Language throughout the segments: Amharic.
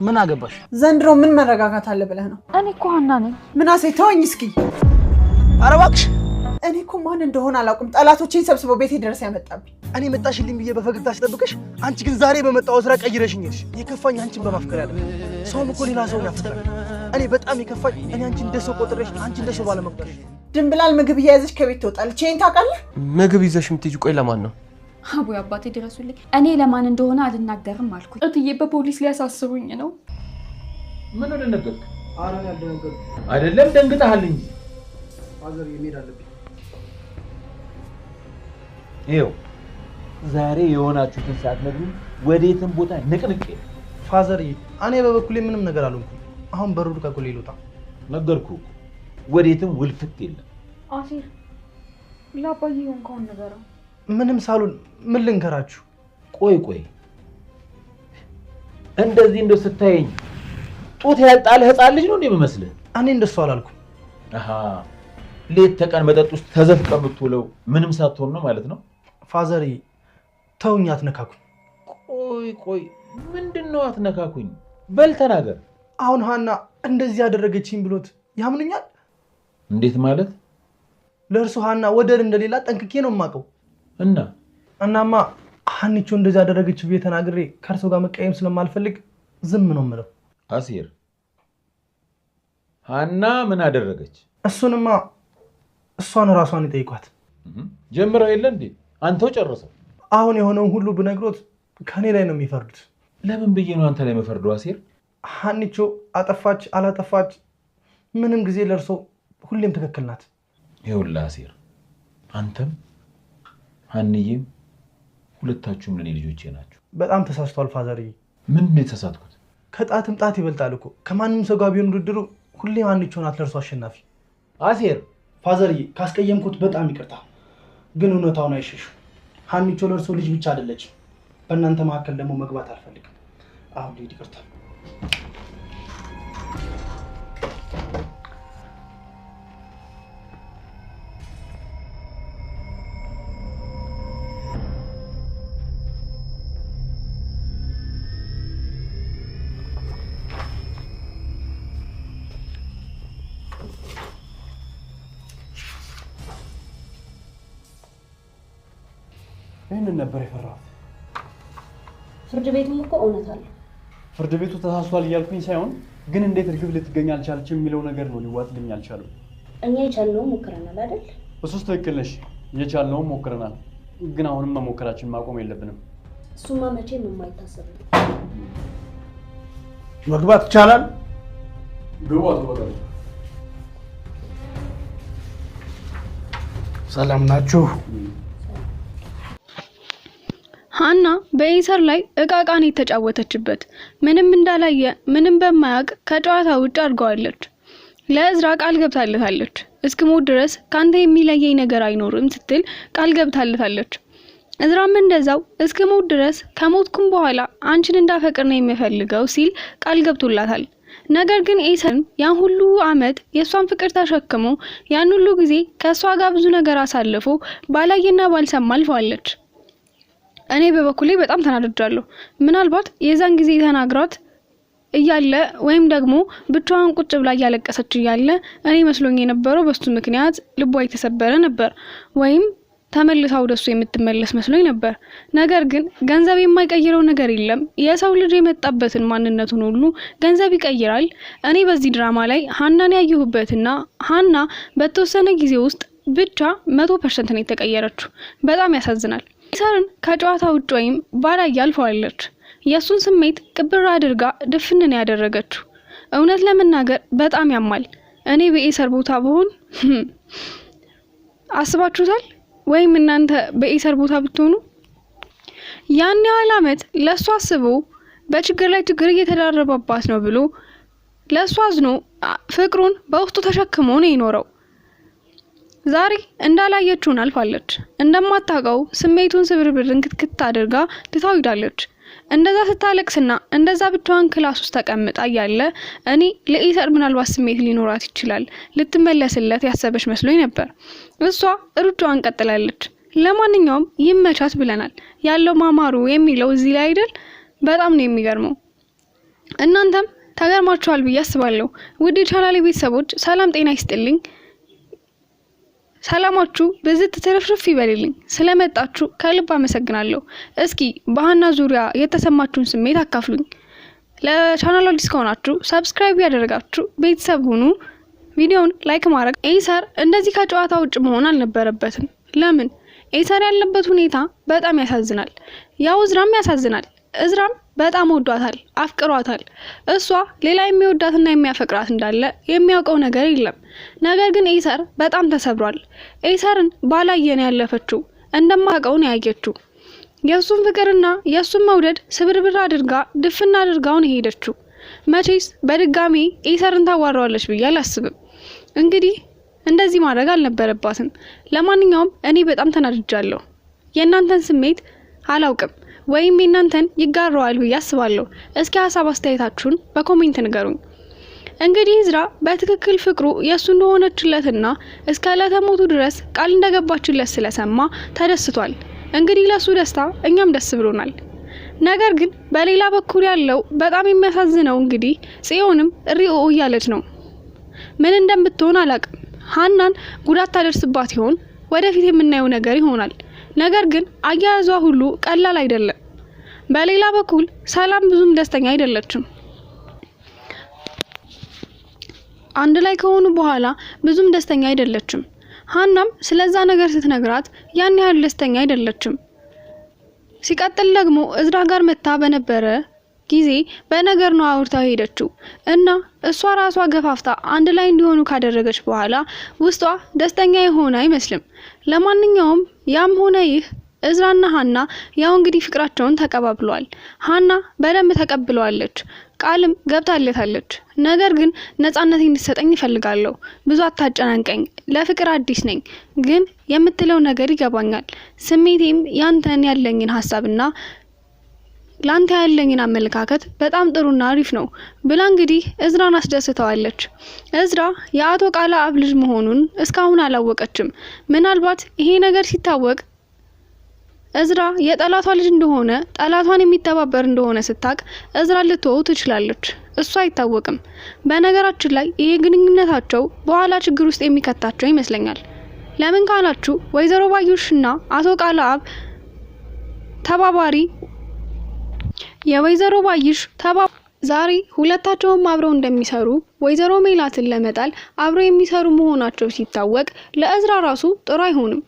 ምን አገባሽ? ዘንድሮ ምን መረጋጋት አለ ብለህ ነው? እኔ እኮ ሀና ነኝ። ምናሴ ተወኝ እስኪ። ኧረ እባክሽ እኔ እኮ ማን እንደሆነ አላውቅም። ጠላቶቼን ሰብስበው ቤቴ ድረስ ያመጣብኝ። እኔ መጣሽልኝ ብዬ በፈገግታ ስጠብቅሽ፣ አንቺ ግን ዛሬ በመጣው ስራ ቀይረሽኝሽ። የከፋኝ አንቺን በማፍቀር ያለ ሰውም እኮ ሌላ ሰውን ያፈቅራል። እኔ በጣም የከፋኝ እኔ አንቺን እንደሰው ቆጥሬሽ አንቺ እንደሰው ባለመቁጠርሽ። ድንብላል ምግብ እያያዘች ከቤት ትወጣለች። ይሄን ታውቃለህ? ምግብ ይዘሽ የምትሄጂው ቆይ ለማን ነው? አቡዬ አባቴ ድረሱልኝ። እኔ ለማን እንደሆነ አልናገርም አልኩኝ። እትዬ በፖሊስ ሊያሳስሩኝ ነው። ምን ወደ ነገር አራን ያደረገው አይደለም ደንግጠሃል እንጂ ፋዘር የሚሄድ አለብኝ። ይኸው ዛሬ የሆናችሁትን ሰዓት ነግሩኝ። ወዴትም ቦታ ንቅንቅ ፋዘር እኔ በበኩሌ ምንም ነገር አልሆንኩም። አሁን በሩድ ከቁሌ ልውጣ ነገርኩህ። ወዴትም ውልፍት የለም። አሲር ለአባዬ እንኳን ነገር ምንም ሳሉን ምን ልንከራችሁ? ቆይ እንደዚህ እንደው ስታየኝ ጡት ያጣለ ህፃን ልጅ ነው እንዴ የምመስልህ? እኔ እንደሱ አላልኩም። አሃ ሌት ተቀን መጠጥ ውስጥ ተዘፍቀህ የምትውለው ምንም ሳትሆን ነው ማለት ነው? ፋዘር ተውኝ፣ አትነካኩኝ። ቆይ ምንድነው አትነካኩኝ? በል ተናገር። አሁን ሀና እንደዚህ ያደረገችኝ ብሎት ያምኑኛል? እንዴት ማለት? ለእርሱ ሀና ወደር እንደሌላ ጠንቅቄ ነው የማውቀው። እናማ ሀኒቾ እንደዚህ ያደረገች ብዬ ተናግሬ ከእርሱ ጋር መቀየም ስለማልፈልግ ዝም ነው የምለው። አሲር ሀና ምን አደረገች? እሱንማ እሷን ራሷን ይጠይቋት። ጀምረው የለ እንዴ? አንተው ጨርሰው። አሁን የሆነውን ሁሉ ብነግሮት ከኔ ላይ ነው የሚፈርዱት። ለምን ብዬ ነው አንተ ላይ መፈርደው? አሲር ሀኒቾ አጠፋች አላጠፋች ምንም ጊዜ ለእርሶ ሁሌም ትክክል ናት። ይኸውልህ አሲር፣ አንተም ሀንዬም ሁለታችሁም ለኔ ልጆቼ ናቸው። በጣም ተሳስቷል ፋዘርዬ። ምንድን ነው የተሳሳትኩት? ከጣትም ጣት ይበልጣል እኮ። ከማንም ሰው ጋር ቢሆን ውድድሩ ሁሌም ሀኒቾ ናት ለእርሶ አሸናፊ። አሲር ፋዘርዬ ካስቀየምኩት በጣም ይቅርታ፣ ግን እውነታውን አይሸሹ። ሀኒቾ ለእርሶ ልጅ ብቻ አይደለችም። በእናንተ መካከል ደግሞ መግባት አልፈልግም። አሁን ልሂድ፣ ይቅርታ። ይህንን ነበር የፈራሁት። ፍርድ ቤቱም እኮ እውነት አለ። ፍርድ ቤቱ ተሳስቷል እያልኩኝ ሳይሆን ግን እንዴት እርግብ ልትገኝ አልቻለችም የሚለው ነገር ነው ሊዋጥልኝ አልቻለም። እኛ የቻልነውን ሞክረናል አይደል? በሶስት ትክክል ነሽ። የቻልነውን ሞክረናል፣ ግን አሁንም መሞከራችን ማቆም የለብንም። እሱማ መቼም የማይታሰብ ነው። መግባት ይቻላል? ሰላም ናችሁ? ሀና በኢሰር ላይ እቃቃን የተጫወተችበት ምንም እንዳላየ ምንም በማያውቅ ከጨዋታ ውጭ አድርገዋለች። ለእዝራ ቃል ገብታለታለች። እስክሞት ድረስ ካንተ የሚለየኝ ነገር አይኖርም ስትል ቃል ገብታለታለች። እዝራም እንደዛው እስክሞት ድረስ ከሞትኩም በኋላ አንቺን እንዳፈቅር ነው የሚፈልገው ሲል ቃል ገብቶላታል። ነገር ግን ኢሰርን ያን ሁሉ አመት የሷን ፍቅር ተሸክሞ ያን ሁሉ ጊዜ ከሷ ጋር ብዙ ነገር አሳልፎ ባላየና ባልሰማ አልፈዋለች። እኔ በበኩሌ በጣም ተናድጃለሁ። ምናልባት የዛን ጊዜ ተናግሯት እያለ ወይም ደግሞ ብቻዋን ቁጭ ብላ እያለቀሰች እያለ እኔ መስሎኝ የነበረው በሱ ምክንያት ልቧ የተሰበረ ነበር፣ ወይም ተመልሳ ወደሱ የምትመለስ መስሎኝ ነበር። ነገር ግን ገንዘብ የማይቀይረው ነገር የለም። የሰው ልጅ የመጣበትን ማንነቱን ሁሉ ገንዘብ ይቀይራል። እኔ በዚህ ድራማ ላይ ሀናን ያየሁበትና ሀና በተወሰነ ጊዜ ውስጥ ብቻ 100% ነው የተቀየረችው። በጣም ያሳዝናል። ኢሰርን ከጨዋታ ውጭ ወይም ባላ ያልፈዋለች። የሱን ስሜት ቅብር አድርጋ ድፍንን ያደረገችው። እውነት ለመናገር በጣም ያማል። እኔ በኢሰር ቦታ ብሆን አስባችሁታል? ወይም እናንተ በኢሰር ቦታ ብትሆኑ ያን ያህል አመት ለሷ አስቦ በችግር ላይ ችግር እየተዳረበባት ነው ብሎ ለሷ አዝኖ ፍቅሩን በውስጡ ተሸክሞ ነው የኖረው። ዛሬ እንዳላየችውን አልፋለች። እንደማታውቀው ስሜቱን ስብርብርን ክትክት አድርጋ ትታውዳለች። እንደዛ ስታለቅስና እንደዛ ብቻዋን ክላስ ውስጥ ተቀምጣ ያለ እኔ ለኢሰር ምናልባት ስሜት ሊኖራት ይችላል ልትመለስለት ያሰበች መስሎኝ ነበር። እሷ ሩጫዋን ቀጥላለች። ለማንኛውም ይመቻት ብለናል። ያለው ማማሩ የሚለው እዚህ ላይ አይደል? በጣም ነው የሚገርመው። እናንተም ተገርማችኋል ብዬ አስባለሁ። ውድ የቻናሌ ቤተሰቦች ሰላም ጤና ይስጥልኝ። ሰላማችሁ በዝት ተረፍርፍ ይበልልኝ። ስለመጣችሁ ከልብ አመሰግናለሁ። እስኪ በሃና ዙሪያ የተሰማችሁን ስሜት አካፍሉኝ። ለቻናሉ አዲስ ከሆናችሁ ሰብስክራይብ ያደረጋችሁ ቤተሰብ ሁኑ። ቪዲዮውን ላይክ ማድረግ ኤይሰር እንደዚህ ከጨዋታ ውጭ መሆን አልነበረበትም። ለምን? ኤይሰር ያለበት ሁኔታ በጣም ያሳዝናል። ያው እዝራም ያሳዝናል። እዝራም በጣም ወዷታል፣ አፍቅሯታል። እሷ ሌላ የሚወዳትና የሚያፈቅራት እንዳለ የሚያውቀው ነገር የለም። ነገር ግን ኤይሰር በጣም ተሰብሯል። ኤይሰርን ባላየን ያለፈችው እንደማያውቀው ነው ያየችው። የሱን ፍቅርና የሱን መውደድ ስብርብር አድርጋ ድፍና አድርጋው ነው ሄደችው። መቼስ በድጋሚ ኤይሰርን ታዋራዋለች ብዬ አላስብም። እንግዲህ እንደዚህ ማድረግ አልነበረባትም። ለማንኛውም እኔ በጣም ተናድጃለሁ። የእናንተን ስሜት አላውቅም ወይም የእናንተን ይጋራዋል ብዬ አስባለሁ። እስኪ ሀሳብ አስተያየታችሁን በኮሜንት ንገሩኝ። እንግዲህ እዝራ በትክክል ፍቅሩ የሱ እንደሆነችለትና እስከ ዕለተ ሞቱ ድረስ ቃል እንደገባችለት ስለሰማ ተደስቷል። እንግዲህ ለሱ ደስታ እኛም ደስ ብሎናል። ነገር ግን በሌላ በኩል ያለው በጣም የሚያሳዝነው እንግዲህ ጽዮንም ሪኦ እያለች ነው። ምን እንደምትሆን አላቅም። ሃናን ጉዳት ታደርስባት ይሆን? ወደፊት የምናየው ነገር ይሆናል። ነገር ግን አያያዟ ሁሉ ቀላል አይደለም። በሌላ በኩል ሰላም ብዙም ደስተኛ አይደለችም። አንድ ላይ ከሆኑ በኋላ ብዙም ደስተኛ አይደለችም። ሃናም ስለዛ ነገር ስትነግራት ያን ያህል ደስተኛ አይደለችም። ሲቀጥል ደግሞ እዝራ ጋር መታ በነበረ ጊዜ በነገር ነው አውርታው ሄደችው እና እሷ ራሷ ገፋፍታ አንድ ላይ እንዲሆኑ ካደረገች በኋላ ውስጧ ደስተኛ የሆነ አይመስልም። ለማንኛውም ያም ሆነ ይህ እዝራና ሃና ያው እንግዲህ ፍቅራቸውን ተቀባብለዋል። ሃና በደንብ ተቀብለዋለች፣ ቃልም ገብታለታለች። ነገር ግን ነፃነት እንድትሰጠኝ ይፈልጋለሁ፣ ብዙ አታጨናንቀኝ፣ ለፍቅር አዲስ ነኝ፣ ግን የምትለው ነገር ይገባኛል፣ ስሜቴም ያንተን ያለኝን ሐሳብና ላንተ ያለኝን አመለካከት በጣም ጥሩና አሪፍ ነው ብላ እንግዲህ እዝራን አስደስተዋለች። እዝራ የአቶ ቃላ አብ ልጅ መሆኑን እስካሁን አላወቀችም። ምናልባት ይሄ ነገር ሲታወቅ እዝራ የጠላቷ ልጅ እንደሆነ ጠላቷን የሚተባበር እንደሆነ ስታቅ እዝራ ልትወው ትችላለች። እሱ አይታወቅም። በነገራችን ላይ ይሄ ግንኙነታቸው በኋላ ችግር ውስጥ የሚከታቸው ይመስለኛል። ለምን ካላችሁ ወይዘሮ ባዩሽና አቶ ቃላ አብ ተባባሪ የወይዘሮ ባዩሽ ዛሬ ሁለታቸውም አብረው እንደሚሰሩ ወይዘሮ ሜላትን ለመጣል አብረው የሚሰሩ መሆናቸው ሲታወቅ ለእዝራ ራሱ ጥሩ አይሆንም።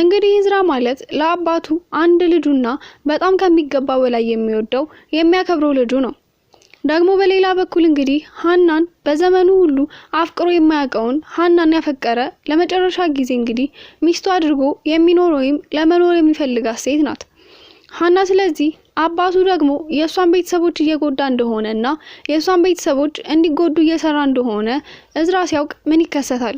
እንግዲህ እዝራ ማለት ለአባቱ አንድ ልጁና በጣም ከሚገባ በላይ የሚወደው የሚያከብረው ልጁ ነው። ደግሞ በሌላ በኩል እንግዲህ ሃናን በዘመኑ ሁሉ አፍቅሮ የማያውቀውን ሃናን ያፈቀረ ለመጨረሻ ጊዜ እንግዲህ ሚስቱ አድርጎ የሚኖር ወይም ለመኖር የሚፈልጋት ሴት ናት ሃና። ስለዚህ አባቱ ደግሞ የሷን ቤተሰቦች እየጎዳ እንደሆነና የሷን ቤተሰቦች እንዲጎዱ እየሰራ እንደሆነ እዝራ ሲያውቅ ምን ይከሰታል?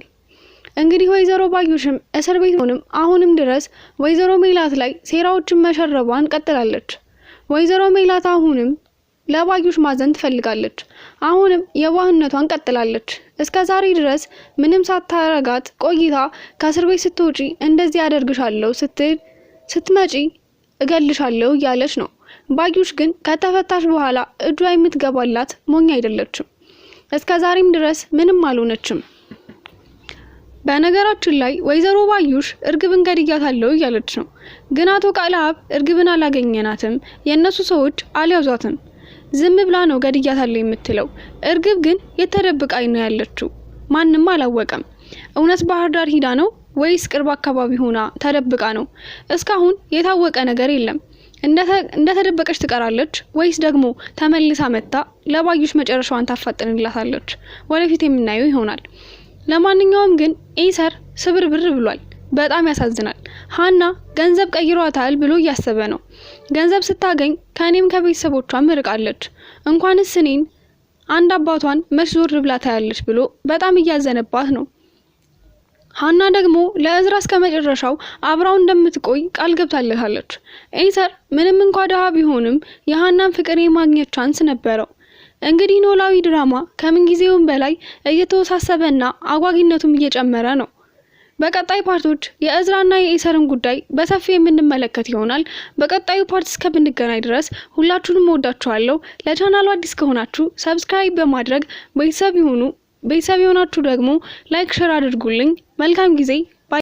እንግዲህ ወይዘሮ ባዩሽም እስር ቤት ሆነም አሁንም ድረስ ወይዘሮ ሜላት ላይ ሴራዎችን መሸረቧን ቀጥላለች። ወይዘሮ ሜላት አሁንም ለባዩሽ ማዘን ትፈልጋለች። አሁንም የዋህነቷን ቀጥላለች። እስከ ዛሬ ድረስ ምንም ሳታረጋት ቆይታ ከእስር ቤት ስትወጪ እንደዚህ ያደርግሻለሁ ስትመጪ እገልሻለሁ እያለች ነው። ባዩሽ ግን ከተፈታሽ በኋላ እጇ የምትገባላት ሞኝ አይደለችም። እስከ ዛሬም ድረስ ምንም አልሆነችም። በነገራችን ላይ ወይዘሮ ባዩሽ እርግብን ገድያታለሁ እያለች ነው። ግን አቶ ቃላብ እርግብን አላገኘናትም፣ የነሱ ሰዎች አልያዟትም፣ ዝም ብላ ነው ገድያታለሁ የምትለው። እርግብ ግን የተደብቃይ ነው ያለችው፣ ማንንም አላወቀም። እውነት ባህር ዳር ሂዳ ነው ወይስ ቅርብ አካባቢ ሆና ተደብቃ ነው? እስካሁን የታወቀ ነገር የለም። እንደተደበቀች ትቀራለች ወይስ ደግሞ ተመልሳ መጣ ለባዩሽ መጨረሻዋን ታፋጥንላታለች? ወደፊት የምናየው ይሆናል። ለማንኛውም ግን ኤይሰር ስብርብር ብሏል። በጣም ያሳዝናል። ሃና ገንዘብ ቀይሯታል ብሎ እያሰበ ነው። ገንዘብ ስታገኝ ከኔም ከቤተሰቦቿም ርቃለች። እንኳንስ እኔን አንድ አባቷን መች ዞር ብላ ታያለች ብሎ በጣም እያዘነባት ነው። ሃና ደግሞ ለእዝራ እስከ መጨረሻው አብራው እንደምትቆይ ቃል ገብታለታለች። ኤይሰር ምንም እንኳን ደሃ ቢሆንም የሃናን ፍቅር የማግኘት ቻንስ ነበረው። እንግዲህ ኖላዊ ድራማ ከምን ጊዜውም በላይ እየተወሳሰበና አጓጊነቱም እየጨመረ ነው። በቀጣይ ፓርቶች የእዝራና የኢሰርን ጉዳይ በሰፊው የምንመለከት ይሆናል። በቀጣዩ ፓርት እስከምንገናኝ ድረስ ሁላችሁንም ወዳችኋለሁ። ለቻናሉ አዲስ ከሆናችሁ ሰብስክራይብ በማድረግ ቤተሰብ የሆናችሁ ደግሞ ላይክ ሼር አድርጉልኝ። መልካም ጊዜ